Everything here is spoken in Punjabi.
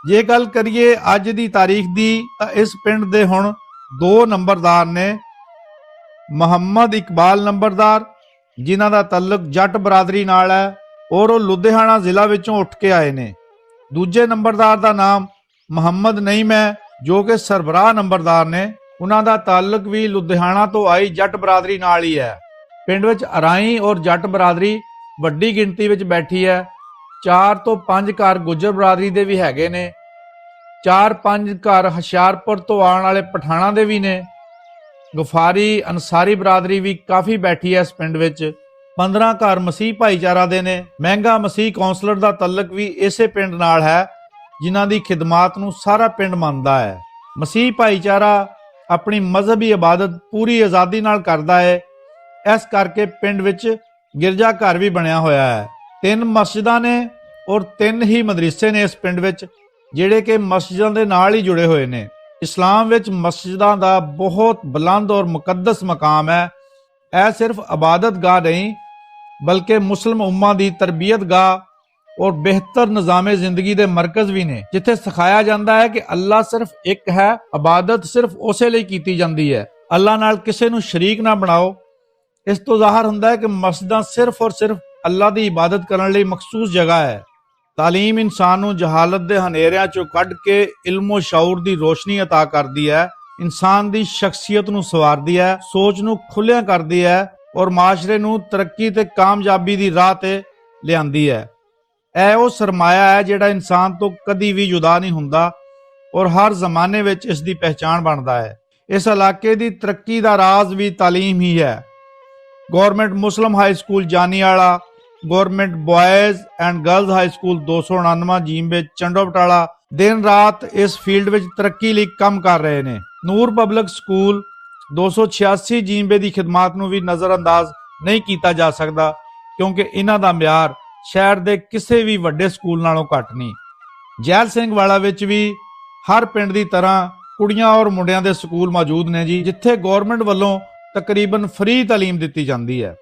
ਜੇ ਗੱਲ ਕਰੀਏ ਅੱਜ ਦੀ ਤਾਰੀਖ ਦੀ ਤਾਂ ਇਸ ਪਿੰਡ ਦੇ ਹੁਣ 2 ਨੰਬਰਦਾਰ ਨੇ। ਮੁਹੰਮਦ ਇਕਬਾਲ ਨੰਬਰਦਾਰ ਜਿਨ੍ਹਾਂ ਦਾ ਤਾਲੁਕ ਜੱਟ ਬਰਾਦਰੀ ਨਾਲ ਹੈ ਔਰ ਉਹ ਲੁਧਿਆਣਾ ਜ਼ਿਲ੍ਹਾ ਵਿੱਚੋਂ ਉੱਠ ਕੇ ਆਏ ਨੇ। ਦੂਜੇ ਨੰਬਰਦਾਰ ਦਾ ਨਾਮ ਮੁਹੰਮਦ ਨਈਮ ਹੈ ਜੋ ਕਿ ਸਰਬਰਾਹ ਨੰਬਰਦਾਰ ਨੇ। ਉਹਨਾਂ ਦਾ ਤਾਲੁਕ ਵੀ ਲੁਧਿਆਣਾ ਤੋਂ ਆਈ ਜੱਟ ਬਰਾਦਰੀ ਨਾਲ ਹੀ ਹੈ। ਪਿੰਡ ਵਿੱਚ ਅਰਾਈ ਔਰ ਜੱਟ ਬਰਾਦਰੀ ਵੱਡੀ ਗਿਣਤੀ ਵਿੱਚ ਬੈਠੀ ਹੈ। 4 ਤੋਂ 5 ਘਰ ਗੁੱਜਰ ਬਰਾਦਰੀ ਦੇ ਵੀ ਹੈਗੇ ਨੇ। 4-5 ਘਰ ਹੁਸ਼ਿਆਰਪੁਰ ਤੋਂ ਆਉਣ ਵਾਲੇ ਪਠਾਣਾ ਦੇ ਵੀ ਨੇ। ਗਫਾਰੀ ਅਨਸਾਰੀ ਬਰਾਦਰੀ ਵੀ ਕਾਫੀ ਬੈਠੀ ਹੈ ਇਸ ਪਿੰਡ ਵਿੱਚ। 15 ਘਰ ਮਸੀਹ ਭਾਈਚਾਰਾ ਦੇ ਨੇ। ਮਹਿੰਗਾ ਮਸੀਹ ਕੌਂਸਲਰ ਦਾ ਤਾਲੁਕ ਵੀ ਇਸੇ ਪਿੰਡ ਨਾਲ ਹੈ ਜਿਨ੍ਹਾਂ ਦੀ ਖਿਦਮਤ ਨੂੰ ਸਾਰਾ ਪਿੰਡ ਮੰਨਦਾ ਹੈ। ਮਸੀਹ ਭਾਈਚਾਰਾ ਆਪਣੀ ਮਜ਼ਹਬੀ ਇਬਾਦਤ ਪੂਰੀ ਆਜ਼ਾਦੀ ਨਾਲ ਕਰਦਾ ਹੈ। ਇਸ ਕਰਕੇ ਪਿੰਡ ਵਿੱਚ ਗਿਰਜਾ ਘਰ ਵੀ ਬਣਿਆ ਹੋਇਆ ਹੈ। 3 ਮਸਜਿਦਾਂ ਨੇ ਔਰ 3 ਹੀ ਮਦਰਸੇ ਨੇ ਇਸ ਪਿੰਡ ਵਿੱਚ ਜਿਹੜੇ ਕਿ ਮਸਜਿਦਾਂ ਦੇ ਨਾਲ ਹੀ ਜੁੜੇ ਹੋਏ ਨੇ। ਇਸਲਾਮ ਵਿੱਚ ਮਸਜਿਦਾਂ ਦਾ ਬਹੁਤ ਬੁਲੰਦ ਔਰ ਮੁਕੱਦਸ ਮਕਾਮ ਹੈ। ਇਹ ਸਿਰਫ ਇਬਾਦਤ ਗਾਹ ਨਹੀਂ ਬਲਕਿ ਮੁਸਲਿਮ ਉਮਾ ਦੀ ਤਰਬੀਅਤ ਗਾਹ ਔਰ ਬਿਹਤਰ ਨਿਜ਼ਾਮੇ ਜ਼ਿੰਦਗੀ ਦੇ ਮਰਕਜ਼ ਵੀ ਨੇ, ਜਿੱਥੇ ਸਿਖਾਇਆ ਜਾਂਦਾ ਹੈ ਕਿ ਅੱਲਾ ਸਿਰਫ ਇੱਕ ਹੈ, ਇਬਾਦਤ ਸਿਰਫ ਉਸੇ ਲਈ ਕੀਤੀ ਜਾਂਦੀ ਹੈ। ਅੱਲਾ ਨਾਲ ਕਿਸੇ ਨੂੰ ਸ਼ਰੀਕ ਨਾ ਬਣਾਓ। ਇਸ ਤੋਂ ਜ਼ਾਹਰ ਹੁੰਦਾ ਹੈ ਕਿ ਮਸਜਿਦਾਂ ਸਿਰਫ ਔਰ ਸਿਰਫ ਅੱਲਾ ਦੀ ਇਬਾਦਤ ਕਰਨ ਲਈ ਮਖਸੂਸ ਜਗ੍ਹਾ ਹੈ। ਤਾਲੀਮ ਇਨਸਾਨ ਨੂੰ ਜਹਾਲਤ ਦੇ ਹਨੇਰਿਆਂ ਚੋਂ ਕੱਢ ਕੇ ਇਲਮੋ ਸ਼ਊਰ ਦੀ ਰੋਸ਼ਨੀ عطا ਕਰਦੀ ਹੈ। ਇਨਸਾਨ ਦੀ ਸ਼ਖਸੀਅਤ ਨੂੰ ਸੰਵਾਰਦੀ ਹੈ, ਸੋਚ ਨੂੰ ਖੁੱਲਿਆ ਕਰਦੀ ਹੈ ਔਰ ਮਾਸ਼ਰੇ ਨੂੰ ਤਰੱਕੀ ਤੇ ਕਾਮਯਾਬੀ ਦੀ ਰਾਹ ਤੇ ਲਿਆਂਦੀ ਹੈ। ਇਹ ਉਹ ਸਰਮਾਇਆ ਹੈ ਜਿਹੜਾ ਇਨਸਾਨ ਤੋਂ ਕਦੀ ਵੀ ਜੁਦਾ ਨਹੀਂ ਹੁੰਦਾ ਔਰ ਹਰ ਜ਼ਮਾਨੇ ਵਿੱਚ ਇਸ ਦੀ ਪਹਿਚਾਣ ਬਣਦਾ ਹੈ। ਇਸ ਇਲਾਕੇ ਦੀ ਤਰੱਕੀ ਦਾ ਰਾਜ਼ ਵੀ ਤਾਲੀਮ ਹੀ ਹੈ। Government Muslim high school Janiwala, government boys and girls high school 299 ਜੀਮ ਵਿੱਚ ਚੰਡੋ ਬਟਾਲਾ ਦਿਨ ਰਾਤ ਇਸ ਫੀਲਡ ਵਿੱਚ ਤਰੱਕੀ ਲਈ ਕੰਮ ਕਰ ਰਹੇ ਨੇ। ਨੂਰ ਪਬਲਿਕ ਸਕੂਲ 286 ਜੀਮਬੇ ਦੀ ਖਿਦਮਤ ਨੂੰ ਵੀ ਨਜ਼ਰਅੰਦਾਜ਼ ਨਹੀਂ ਕੀਤਾ ਜਾ ਸਕਦਾ ਕਿਉਂਕਿ ਇਹਨਾਂ ਦਾ ਮਿਆਰ ਸ਼ਹਿਰ ਦੇ ਕਿਸੇ ਵੀ ਵੱਡੇ ਸਕੂਲ ਨਾਲੋਂ ਘੱਟ ਨਹੀਂ। ਜੈਲ ਸਿੰਘ ਵਾਲਾ ਵਿੱਚ ਵੀ ਹਰ ਪਿੰਡ ਦੀ ਤਰ੍ਹਾਂ ਕੁੜੀਆਂ ਔਰ ਮੁੰਡਿਆਂ ਦੇ ਸਕੂਲ ਮੌਜੂਦ ਨੇ ਜੀ, ਜਿੱਥੇ ਗਵਰਨਮੈਂਟ ਵੱਲੋਂ ਤਕਰੀਬਨ ਫ੍ਰੀ ਤਾਲੀਮ ਦਿੱਤੀ ਜਾਂਦੀ ਹੈ।